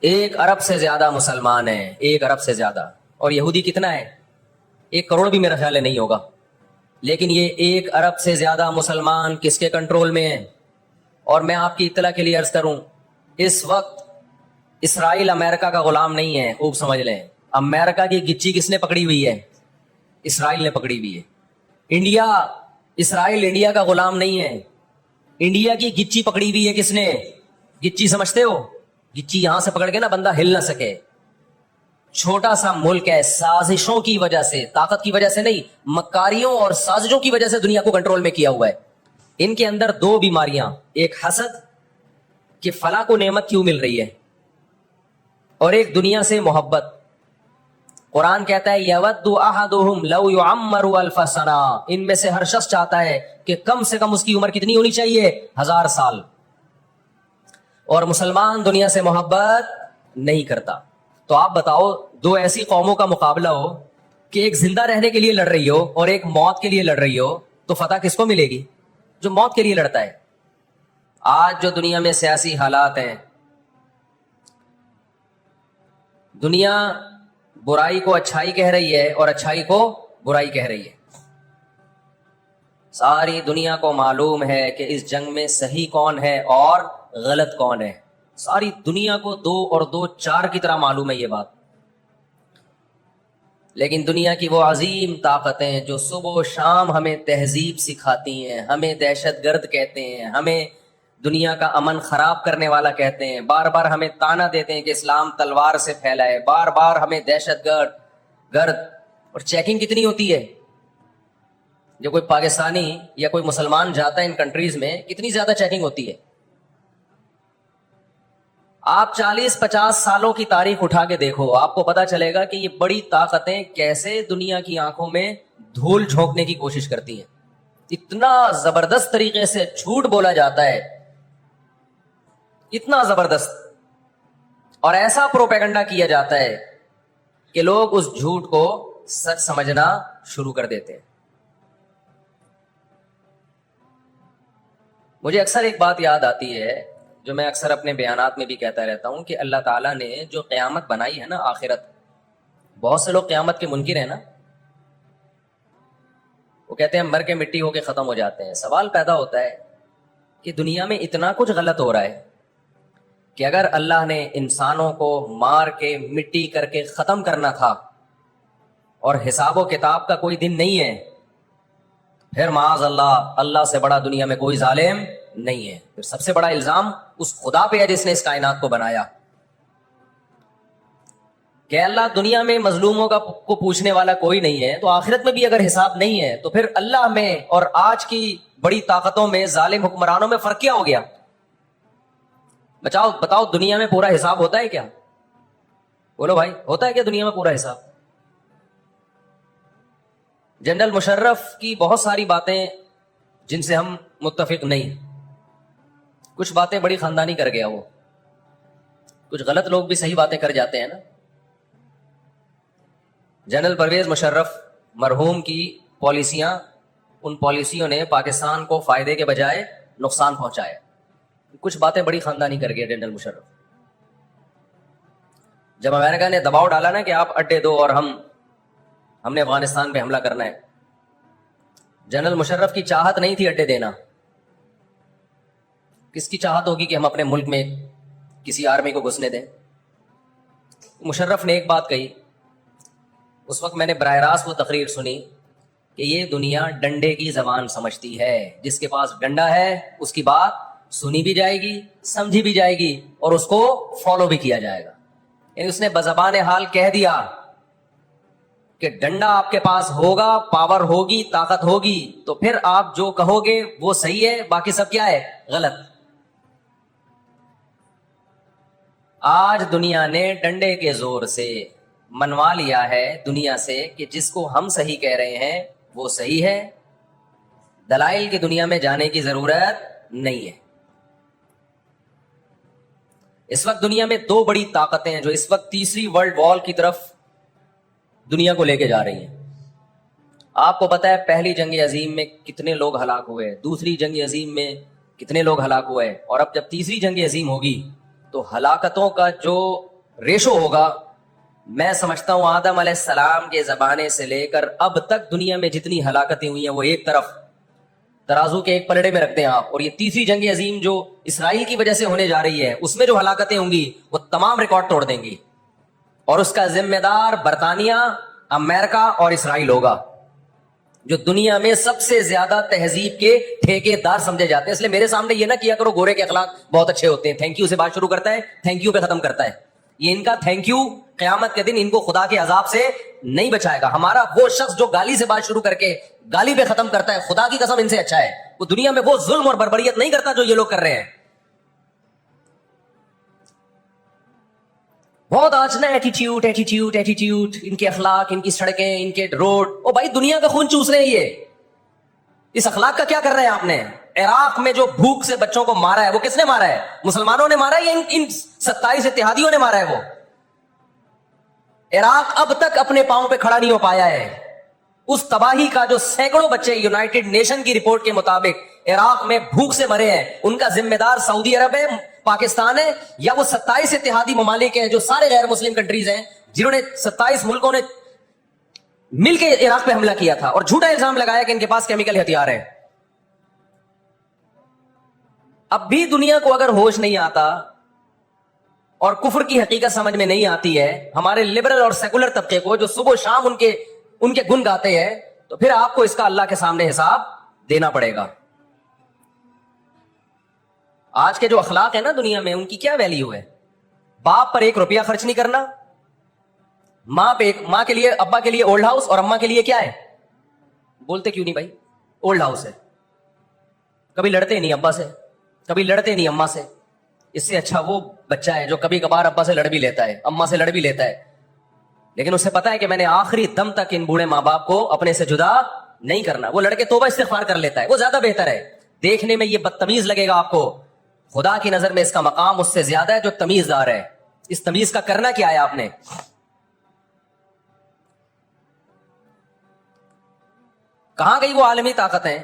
1 ارب سے زیادہ مسلمان ہیں، 1 ارب سے زیادہ. اور یہودی کتنا ہے؟ 1 کروڑ بھی میرا خیال ہے نہیں ہوگا. لیکن یہ 1 ارب سے زیادہ مسلمان کس کے کنٹرول میں ہیں؟ اور میں آپ کی اطلاع کے لیے عرض کروں، اس وقت اسرائیل امریکہ کا غلام نہیں ہے. خوب سمجھ لیں، امریکہ کی گچی کس نے پکڑی ہوئی ہے؟ اسرائیل نے پکڑی ہوئی ہے. اسرائیل انڈیا کا غلام نہیں ہے. انڈیا کی گچی پکڑی ہوئی ہے کس نے؟ گچی سمجھتے ہو؟ گچی یہاں سے پکڑ کے نا بندہ ہل نہ سکے. چھوٹا سا ملک ہے، سازشوں کی وجہ سے، طاقت کی وجہ سے نہیں، مکاریوں اور سازشوں کی وجہ سے دنیا کو کنٹرول میں کیا ہوا ہے. ان کے اندر 2 بیماریاں، ایک حسد کہ فلاں کو نعمت کیوں مل رہی ہے، اور ایک دنیا سے محبت. قرآن کہتا ہے یود احدہم لو یعمر الف سنہ، ان میں سے ہر شخص چاہتا ہے کہ کم سے کم اس کی عمر کتنی ہونی چاہیے؟ 1000 سال. اور مسلمان دنیا سے محبت نہیں کرتا. تو آپ بتاؤ، 2 ایسی قوموں کا مقابلہ ہو کہ ایک زندہ رہنے کے لیے لڑ رہی ہو اور ایک موت کے لیے لڑ رہی ہو، تو فتح کس کو ملے گی؟ جو موت کے لیے لڑتا ہے. آج جو دنیا میں سیاسی حالات ہیں، دنیا برائی کو اچھائی کہہ رہی ہے اور اچھائی کو برائی کہہ رہی ہے. ساری دنیا کو معلوم ہے کہ اس جنگ میں صحیح کون ہے اور غلط کون ہے. ساری دنیا کو 2 اور 2 4 کی طرح معلوم ہے یہ بات. لیکن دنیا کی وہ عظیم طاقتیں جو صبح و شام ہمیں تہذیب سکھاتی ہیں، ہمیں دہشت گرد کہتے ہیں، ہمیں دنیا کا امن خراب کرنے والا کہتے ہیں، بار بار ہمیں تانا دیتے ہیں کہ اسلام تلوار سے پھیلا ہے، بار بار ہمیں دہشت گرد. اور چیکنگ کتنی ہوتی ہے؟ جو کوئی پاکستانی یا کوئی مسلمان جاتا ہے ان کنٹریز میں، کتنی زیادہ چیکنگ ہوتی ہے. آپ 40-50 سالوں کی تاریخ اٹھا کے دیکھو، آپ کو پتا چلے گا کہ یہ بڑی طاقتیں کیسے دنیا کی آنکھوں میں دھول جھونکنے کی کوشش کرتی ہیں. اتنا زبردست طریقے سے جھوٹ بولا جاتا ہے، اتنا زبردست، اور ایسا پروپیگنڈا کیا جاتا ہے کہ لوگ اس جھوٹ کو سچ سمجھنا شروع کر دیتے ہیں. مجھے اکثر ایک بات یاد آتی ہے جو میں اکثر اپنے بیانات میں بھی کہتا رہتا ہوں کہ اللہ تعالیٰ نے جو قیامت بنائی ہے نا، آخرت، بہت سے لوگ قیامت کے منکر ہیں نا، وہ کہتے ہیں مر کے مٹی ہو کے ختم ہو جاتے ہیں. سوال پیدا ہوتا ہے کہ دنیا میں اتنا کچھ غلط ہو رہا ہے کہ اگر اللہ نے انسانوں کو مار کے مٹی کر کے ختم کرنا تھا اور حساب و کتاب کا کوئی دن نہیں ہے، پھر معاذ اللہ سے بڑا دنیا میں کوئی ظالم نہیں ہے. پھر سب سے بڑا الزام اس خدا پہ ہے جس نے اس کائنات کو بنایا کہ اللہ دنیا میں مظلوموں کو پوچھنے والا کوئی نہیں ہے، تو آخرت میں بھی اگر حساب نہیں ہے تو پھر اللہ میں اور آج کی بڑی طاقتوں میں، ظالم حکمرانوں میں فرق کیا ہو گیا؟ بتاؤ دنیا میں پورا حساب ہوتا ہے کیا؟ بولو بھائی، ہوتا ہے کیا دنیا میں پورا حساب؟ جنرل مشرف کی بہت ساری باتیں جن سے ہم متفق نہیں، کچھ باتیں بڑی خاندانی کر گیا وہ، کچھ غلط لوگ بھی صحیح باتیں کر جاتے ہیں نا. جنرل پرویز مشرف مرحوم کی پالیسیاں، ان پالیسیوں نے پاکستان کو فائدے کے بجائے نقصان پہنچایا. کچھ باتیں بڑی خاندانی کر گیا جنرل مشرف. جب امریکہ نے دباؤ ڈالا نا کہ آپ اڈے دو اور ہم نے افغانستان پہ حملہ کرنا ہے، جنرل مشرف کی چاہت نہیں تھی اڈے دینا. کس کی چاہت ہوگی کہ ہم اپنے ملک میں کسی آرمی کو گھسنے دیں؟ مشرف نے ایک بات کہی، اس وقت میں نے براہ راست وہ تقریر سنی کہ یہ دنیا ڈنڈے کی زبان سمجھتی ہے، جس کے پاس ڈنڈا ہے اس کی بات سنی بھی جائے گی، سمجھی بھی جائے گی، اور اس کو فالو بھی کیا جائے گا. یعنی اس نے بزبان حال کہہ دیا کہ ڈنڈا آپ کے پاس ہوگا، پاور ہوگی، طاقت ہوگی، تو پھر آپ جو کہو گے وہ صحیح ہے، باقی سب کیا ہے؟ غلط. آج دنیا نے ڈنڈے کے زور سے منوا لیا ہے دنیا سے کہ جس کو ہم صحیح کہہ رہے ہیں وہ صحیح ہے، دلائل کی دنیا میں جانے کی ضرورت نہیں ہے. اس وقت دنیا میں 2 بڑی طاقتیں ہیں جو اس وقت تیسری ورلڈ وار کی طرف دنیا کو لے کے جا رہی ہیں. آپ کو پتا ہے پہلی جنگ عظیم میں کتنے لوگ ہلاک ہوئے، دوسری جنگ عظیم میں کتنے لوگ ہلاک ہوئے، اور اب جب تیسری جنگ عظیم ہوگی تو ہلاکتوں کا جو ریشو ہوگا، میں سمجھتا ہوں آدم علیہ السلام کے زمانے سے لے کر اب تک دنیا میں جتنی ہلاکتیں ہوئی ہیں وہ ایک طرف ترازو کے ایک پلڑے میں رکھ دیں آپ، اور یہ تیسری جنگ عظیم جو اسرائیل کی وجہ سے ہونے جا رہی ہے اس میں جو ہلاکتیں ہوں گی وہ تمام ریکارڈ توڑ دیں گی، اور اس کا ذمہ دار برطانیہ، امریکہ اور اسرائیل ہوگا، جو دنیا میں سب سے زیادہ تہذیب کے ٹھیکے دار سمجھے جاتے ہیں۔ اس لیے میرے سامنے یہ نہ کیا کرو گورے کے اخلاق بہت اچھے ہوتے ہیں، تھینک یو سے بات شروع کرتا ہے، تھینک یو پہ ختم کرتا ہے، یہ ان کا تھینک یو قیامت کے دن ان کو خدا کے عذاب سے نہیں بچائے گا۔ ہمارا وہ شخص جو گالی سے بات شروع کر کے گالی پہ ختم کرتا ہے، خدا کی قسم ان سے اچھا ہے، وہ دنیا میں وہ ظلم اور بربریت نہیں کرتا جو یہ لوگ کر رہے ہیں۔ بہت آج نا ایٹیٹیوڈ ایٹیٹیوڈ ایٹیٹیوڈ، ان کے اخلاق، ان کی سڑکیں، ان کے روڈ، او بھائی دنیا کا خون چوس رہے ہیں یہ، اس اخلاق کا کیا کر رہے ہیں آپ نے؟ عراق میں جو بھوک سے بچوں کو مارا ہے وہ کس نے مارا ہے؟ مسلمانوں نے مارا ہے یا ان 27 اتحادیوں نے مارا ہے؟ وہ عراق اب تک اپنے پاؤں پہ کھڑا نہیں ہو پایا ہے۔ اس تباہی کا جو سینکڑوں بچے یونائٹڈ نیشن کی رپورٹ کے مطابق عراق میں بھوک سے مرے ہیں، ان کا ذمہ دار سعودی عرب ہے، پاکستان ہے، یا وہ 27 اتحادی ممالک ہیں جو سارے غیر مسلم کنٹریز ہیں جنہوں نے 27 ملکوں نے مل کے عراق پہ حملہ کیا تھا اور جھوٹا الزام لگایا کہ ان کے پاس کیمیکل ہتھیار ہے۔ اب بھی دنیا کو اگر ہوش نہیں آتا اور کفر کی حقیقت سمجھ میں نہیں آتی ہے، ہمارے لبرل اور سیکولر طبقے کو جو صبح و شام ان کے گن گاتے ہیں، تو پھر آپ کو اس کا اللہ کے سامنے حساب دینا پڑے گا۔ آج کے جو اخلاق ہیں نا دنیا میں، ان کی کیا ویلیو ہے؟ باپ پر 1 روپیہ خرچ نہیں کرنا، ماں کے لیے، ابا کے لیے اولڈ ہاؤس، اور اماں کے لیے کیا ہے؟ بولتے کیوں نہیں بھائی؟ اولڈ ہاؤس ہے۔ کبھی لڑتے نہیں ابا سے، کبھی لڑتے نہیں اماں سے۔ اس سے اچھا وہ بچہ ہے جو کبھی کبھار ابا سے لڑ بھی لیتا ہے، اماں سے لڑ بھی لیتا ہے، لیکن اسے پتا ہے کہ میں نے آخری دم تک ان بوڑھے ماں باپ کو اپنے سے جدا نہیں کرنا۔ وہ لڑکے توبہ استغفار کر لیتا ہے، وہ زیادہ بہتر ہے۔ دیکھنے میں یہ بدتمیز لگے گا آپ کو، خدا کی نظر میں اس کا مقام اس سے زیادہ ہے جو تمیز دار ہے۔ اس تمیز کا کرنا کیا ہے آپ نے؟ کہاں گئی وہ عالمی طاقتیں؟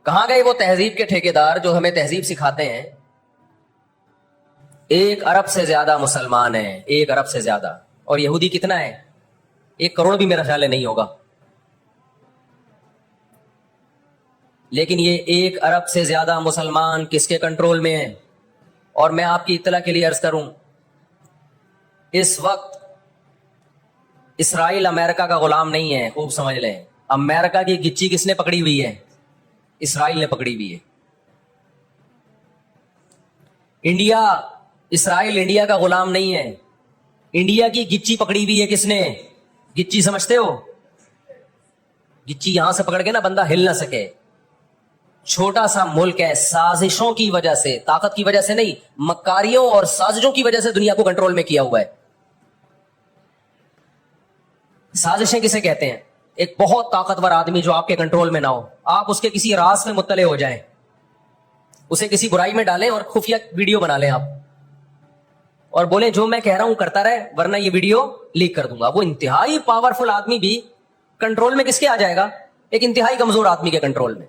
کہاں گئے وہ تہذیب کے ٹھیکیدار جو ہمیں تہذیب سکھاتے ہیں؟ 1 ارب سے زیادہ مسلمان ہیں، 1 ارب سے زیادہ، اور یہودی کتنا ہے؟ 1 کروڑ بھی میرا خیال ہے نہیں ہوگا، لیکن یہ 1 ارب سے زیادہ مسلمان کس کے کنٹرول میں ہیں؟ اور میں آپ کی اطلاع کے لیے عرض کروں، اس وقت اسرائیل امریکہ کا غلام نہیں ہے، خوب سمجھ لیں۔ امریکہ کی گچی کس نے پکڑی ہوئی ہے؟ اسرائیل نے پکڑی ہوئی ہے۔ اسرائیل انڈیا کا غلام نہیں ہے، انڈیا کی گچی پکڑی ہوئی ہے کس نے؟ گچی سمجھتے ہو؟ گچی یہاں سے پکڑ کے نا بندہ ہل نہ سکے، چھوٹا سا ملک ہے، سازشوں کی وجہ سے، طاقت کی وجہ سے نہیں، مکاریوں اور سازشوں کی وجہ سے دنیا کو کنٹرول میں کیا ہوا ہے۔ سازشیں کسے کہتے ہیں؟ ایک بہت طاقتور آدمی جو آپ کے کنٹرول میں نہ ہو، آپ اس کے کسی راز میں مطلع ہو جائیں، اسے کسی برائی میں ڈالیں اور خفیہ ویڈیو بنا لیں آپ، اور بولیں جو میں کہہ رہا ہوں کرتا رہے ورنہ یہ ویڈیو لیک کر دوں گا۔ وہ انتہائی پاورفل آدمی بھی کنٹرول میں کس کے آ جائے گا؟ ایک انتہائی کمزور آدمی کے کنٹرول میں۔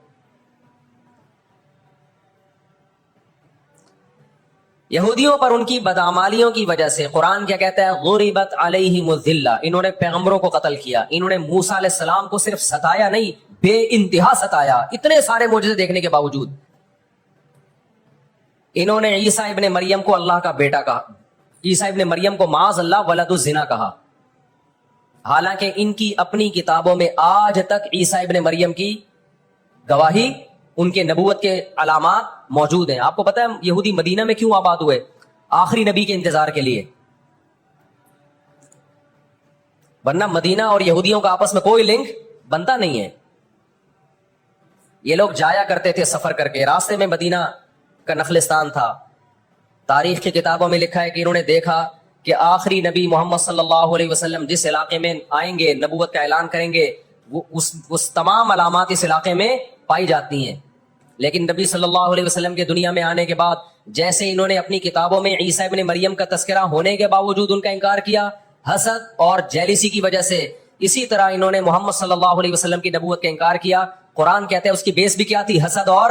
یہودیوں پر ان کی بدعمالیوں کی وجہ سے قرآن کیا کہتا ہے؟ غربت علیہم الذلہ، انہوں نے پیغمبروں کو قتل کیا، انہوں نے موسیٰ علیہ السلام کو صرف ستایا نہیں، بے انتہا ستایا، اتنے سارے معجزے دیکھنے کے باوجود۔ انہوں نے عیسیٰ ابن مریم کو اللہ کا بیٹا کہا، عیسیٰ ابن مریم کو معاذ اللہ ولد الزنا کہا، حالانکہ ان کی اپنی کتابوں میں آج تک عیسیٰ ابن مریم کی گواہی، ان کے نبوت کے علامات موجود ہیں۔ آپ کو پتا ہے یہودی مدینہ میں کیوں آباد ہوئے؟ آخری نبی کے انتظار کے لیے، ورنہ مدینہ اور یہودیوں کا آپس میں کوئی لنک بنتا نہیں ہے۔ یہ لوگ جایا کرتے تھے سفر کر کے، راستے میں مدینہ کا نخلستان تھا۔ تاریخ کی کتابوں میں لکھا ہے کہ انہوں نے دیکھا کہ آخری نبی محمد صلی اللہ علیہ وسلم جس علاقے میں آئیں گے، نبوت کا اعلان کریں گے، اس تمام علامات اس علاقے میں پائی جاتی ہیں۔ لیکن نبی صلی اللہ علیہ وسلم کے دنیا میں آنے کے بعد جیسے انہوں نے اپنی کتابوں میں عیسیٰ ابن مریم کا تذکرہ ہونے کے باوجود ان کا انکار کیا حسد اور جیلیسی کی وجہ سے، اسی طرح انہوں نے محمد صلی اللہ علیہ وسلم کی نبوت کا انکار کیا۔ قرآن کہتا ہے اس کی بیس بھی کیا تھی؟ حسد اور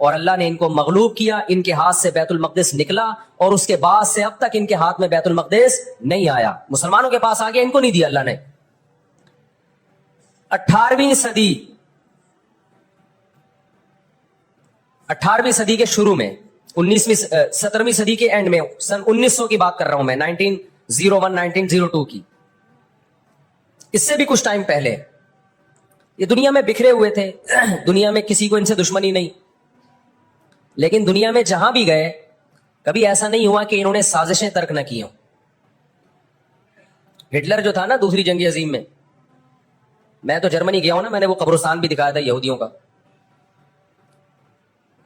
اور اللہ نے ان کو مغلوب کیا, ان کے ہاتھ سے بیت المقدس نکلا, اور اس کے بعد سے اب تک ان کے ہاتھ میں بیت المقدس نہیں آیا. مسلمانوں کے پاس آ گیا, ان کو نہیں دیا اللہ نے. 18ویں صدی کے شروع میں, 17ویں صدی کے اینڈ میں, سن 1900 کی بات کر رہا ہوں میں, 1901 1902 کی, اس سے بھی کچھ ٹائم پہلے, یہ دنیا میں بکھرے ہوئے تھے. دنیا میں کسی کو ان سے دشمنی نہیں, لیکن دنیا میں جہاں بھی گئے کبھی ایسا نہیں ہوا کہ انہوں نے سازشیں ترک نہ کی ہوں. ہٹلر جو تھا نا دوسری جنگ عظیم میں تو جرمنی گیا ہوں نا, میں نے وہ قبرستان بھی دکھایا تھا یہودیوں کا.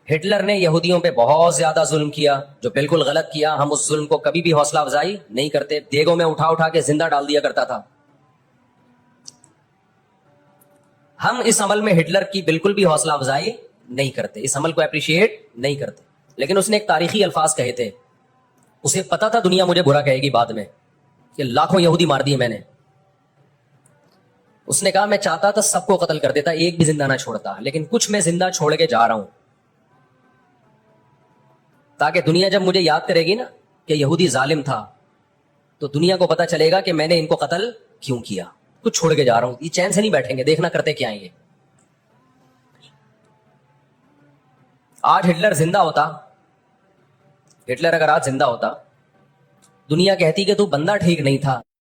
ہٹلر نے یہودیوں پہ بہت زیادہ ظلم کیا, جو بالکل غلط کیا. ہم اس ظلم کو کبھی بھی حوصلہ افزائی نہیں کرتے, دیگوں میں اٹھا اٹھا کے زندہ ڈال دیا کرتا تھا. ہم اس عمل میں ہٹلر کی بالکل بھی حوصلہ افزائی نہیں کرتے, اس عمل کو اپریشیٹ نہیں کرتے. لیکن اس نے ایک تاریخی الفاظ کہے تھے, اسے پتا تھا دنیا مجھے برا کہے گی بعد میں, کہ لاکھوں یہودی مار دیے میں نے. اس نے کہا میں چاہتا تھا سب کو قتل کر دیتا, ایک بھی زندہ نہ چھوڑتا, لیکن کچھ میں زندہ چھوڑ کے جا رہا ہوں, تاکہ دنیا جب مجھے یاد کرے گی نا کہ یہودی ظالم تھا, تو دنیا کو پتا چلے گا کہ میں نے ان کو قتل کیوں کیا. کچھ چھوڑ کے جا رہا ہوں, یہ چین سے نہیں بیٹھیں گے, دیکھنا کرتے کیا ہیں یہ. آج ہٹلر زندہ ہوتا, ہٹلر اگر آج زندہ ہوتا, دنیا کہتی کہ تو بندہ ٹھیک نہیں تھا,